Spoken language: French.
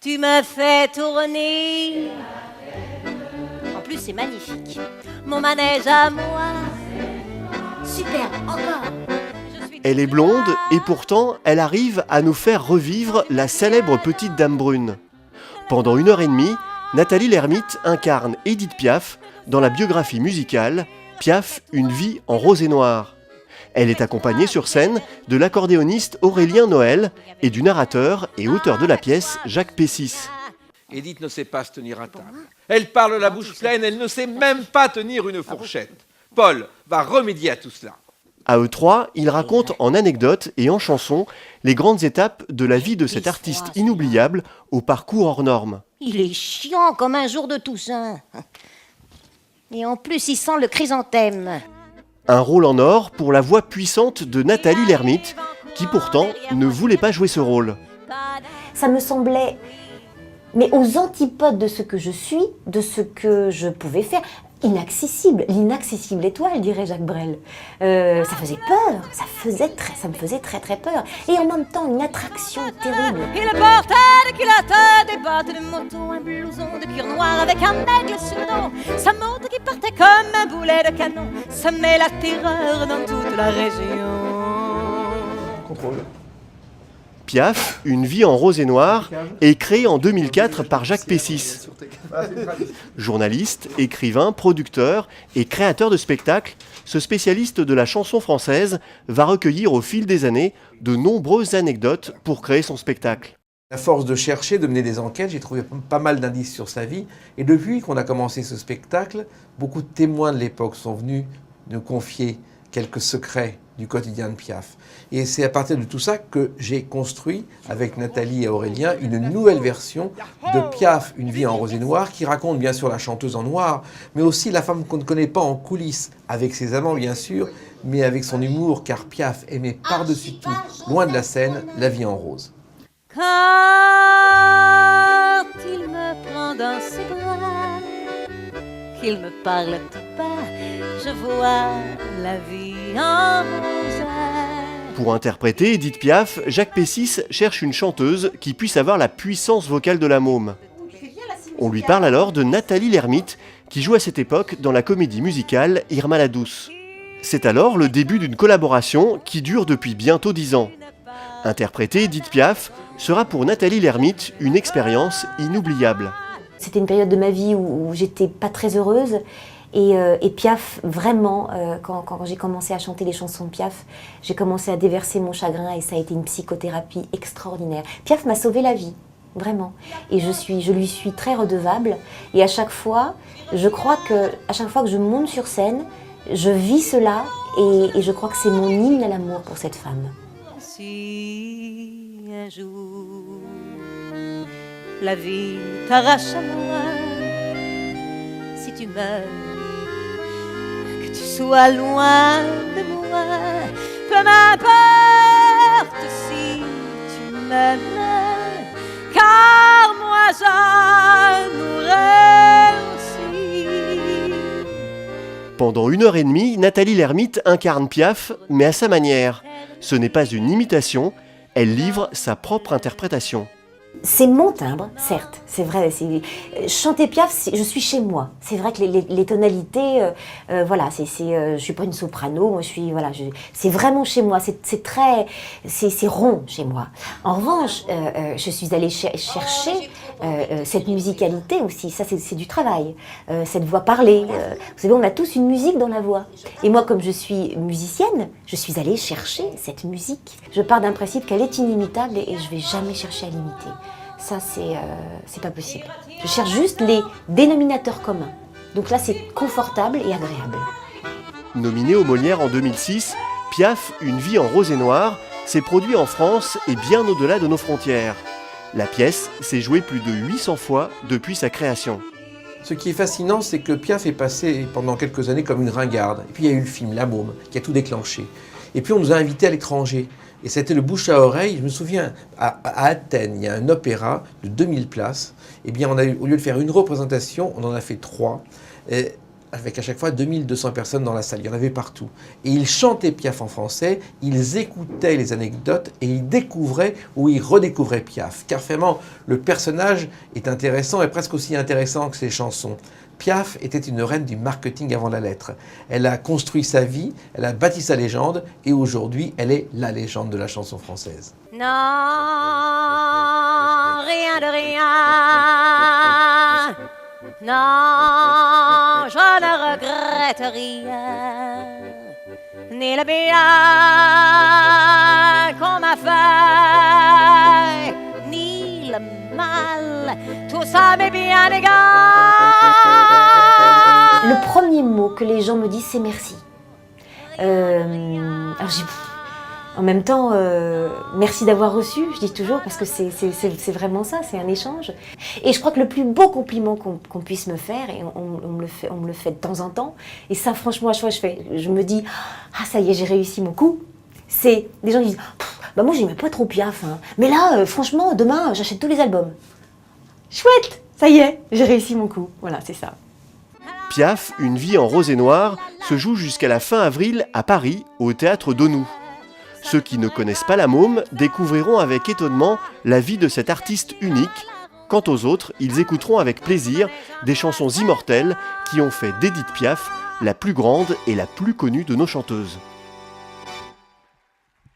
Tu me fais tourner. En plus, c'est magnifique. Mon manège à moi. Super, encore. Elle est blonde et pourtant, elle arrive à nous faire revivre la célèbre petite dame brune. Pendant 1h30, Nathalie Lermite incarne Édith Piaf dans la biographie musicale Piaf, une vie en rose et noir. Elle est accompagnée sur scène de l'accordéoniste Aurélien Noël et du narrateur et auteur de la pièce Jacques Pessis. Édith ne sait pas se tenir à table. Elle parle la bouche pleine, elle ne sait même pas tenir une fourchette. Paul va remédier à tout cela. À eux trois, ils racontent en anecdotes et en chansons les grandes étapes de la vie de cet artiste inoubliable au parcours hors norme. Il est chiant comme un jour de Toussaint. Et en plus, il sent le chrysanthème. Un rôle en or pour la voix puissante de Nathalie Lermite, qui pourtant ne voulait pas jouer ce rôle. Ça me semblait, mais aux antipodes de ce que je suis, de ce que je pouvais faire, inaccessible, l'inaccessible étoile, dirait Jacques Brel. Ça faisait peur, ça me faisait très très peur. Et en même temps, une attraction terrible. Il portait des culottes, des bottes de moto, un blouson de cuir noir avec un aigle sur le dos. Sa moto qui partait comme un boulet de canon semait la terreur dans toute la région. Contrôle. Piaf, une vie en rose et noir, est créée en 2004 par Jacques Pessis. Journaliste, écrivain, producteur et créateur de spectacles, ce spécialiste de la chanson française va recueillir au fil des années de nombreuses anecdotes pour créer son spectacle. À force de chercher, de mener des enquêtes, j'ai trouvé pas mal d'indices sur sa vie. Et depuis qu'on a commencé ce spectacle, beaucoup de témoins de l'époque sont venus nous confier quelques secrets du quotidien de Piaf. Et c'est à partir de tout ça que j'ai construit, avec Nathalie et Aurélien, une nouvelle version de Piaf, une vie en rose et noir, qui raconte bien sûr la chanteuse en noir, mais aussi la femme qu'on ne connaît pas en coulisses, avec ses amants bien sûr, mais avec son humour, car Piaf aimait par-dessus tout, loin de la scène, la vie en rose. Quand il me prend dans ses bras, qu'il me parle tout bas, je vois la vie en rose. Pour interpréter Édith Piaf, Jacques Pessis cherche une chanteuse qui puisse avoir la puissance vocale de la môme. On lui parle alors de Nathalie Lermite, qui joue à cette époque dans la comédie musicale Irma la Douce. C'est alors le début d'une collaboration qui dure depuis bientôt 10 ans. Interpréter Édith Piaf sera pour Nathalie Lermite une expérience inoubliable. C'était une période de ma vie où j'étais pas très heureuse. Et Piaf, vraiment, quand j'ai commencé à chanter les chansons de Piaf, j'ai commencé à déverser mon chagrin et ça a été une psychothérapie extraordinaire. Piaf m'a sauvé la vie, vraiment. Et je lui suis très redevable. Et à chaque fois, je crois que à chaque fois que je monte sur scène, je vis cela et je crois que c'est mon hymne à l'amour pour cette femme. Si un jour la vie t'arrache à moi, si tu meurs, que tu sois loin de moi, peu m'importe si tu m'aimes, car moi j'en mourrai aussi. Pendant 1h30, Nathalie Lermite incarne Piaf, mais à sa manière. Ce n'est pas une imitation, elle livre sa propre interprétation. C'est mon timbre, certes, c'est vrai. Chanter Piaf, je suis chez moi. C'est vrai que les tonalités, voilà, je suis pas une soprano, moi c'est vraiment chez moi. C'est rond chez moi. En revanche, je suis allée chercher cette musicalité aussi. Ça, c'est du travail. Cette voix parlée. Vous savez, on a tous une musique dans la voix. Et moi, comme je suis musicienne, je suis allée chercher cette musique. Je pars d'un principe qu'elle est inimitable et je vais jamais chercher à l'imiter. Ça, c'est pas possible. Je cherche juste les dénominateurs communs. Donc là, c'est confortable et agréable. Nominée aux Molières en 2006, Piaf, une vie en rose et noir, s'est produit en France et bien au-delà de nos frontières. La pièce s'est jouée plus de 800 fois depuis sa création. Ce qui est fascinant, c'est que Piaf est passé pendant quelques années comme une ringarde. Et puis il y a eu le film La Môme, qui a tout déclenché. Et puis on nous a invités à l'étranger. Et c'était le bouche à oreille. Je me souviens, à Athènes, il y a un opéra de 2000 places. Eh bien, au lieu de faire une représentation, on en a fait 3. Et avec à chaque fois 2200 personnes dans la salle, il y en avait partout. Et ils chantaient Piaf en français, ils écoutaient les anecdotes et ils découvraient ou ils redécouvraient Piaf. Car vraiment, le personnage est intéressant et presque aussi intéressant que ses chansons. Piaf était une reine du marketing avant la lettre. Elle a construit sa vie, elle a bâti sa légende et aujourd'hui, elle est la légende de la chanson française. Non, rien de rien. Non, je ne regrette rien. Ni le bien qu'on m'a fait, ni le mal. Tout ça m'est bien égal. Le premier mot que les gens me disent, c'est merci. En même temps, merci d'avoir reçu, je dis toujours, parce que c'est vraiment ça, c'est un échange. Et je crois que le plus beau compliment qu'on puisse me faire, et on me le fait de temps en temps, et ça franchement à chaque fois je me dis, ah ça y est, j'ai réussi mon coup, c'est des gens qui disent, bah moi j'aimais pas trop Piaf, hein, mais là franchement demain j'achète tous les albums. Chouette, ça y est, j'ai réussi mon coup, voilà c'est ça. Piaf, Une vie en rose et noir, se joue jusqu'à la fin avril à Paris, au théâtre d'Aunoux. Ceux qui ne connaissent pas la Môme découvriront avec étonnement la vie de cet artiste unique. Quant aux autres, ils écouteront avec plaisir des chansons immortelles qui ont fait d'Édith Piaf la plus grande et la plus connue de nos chanteuses.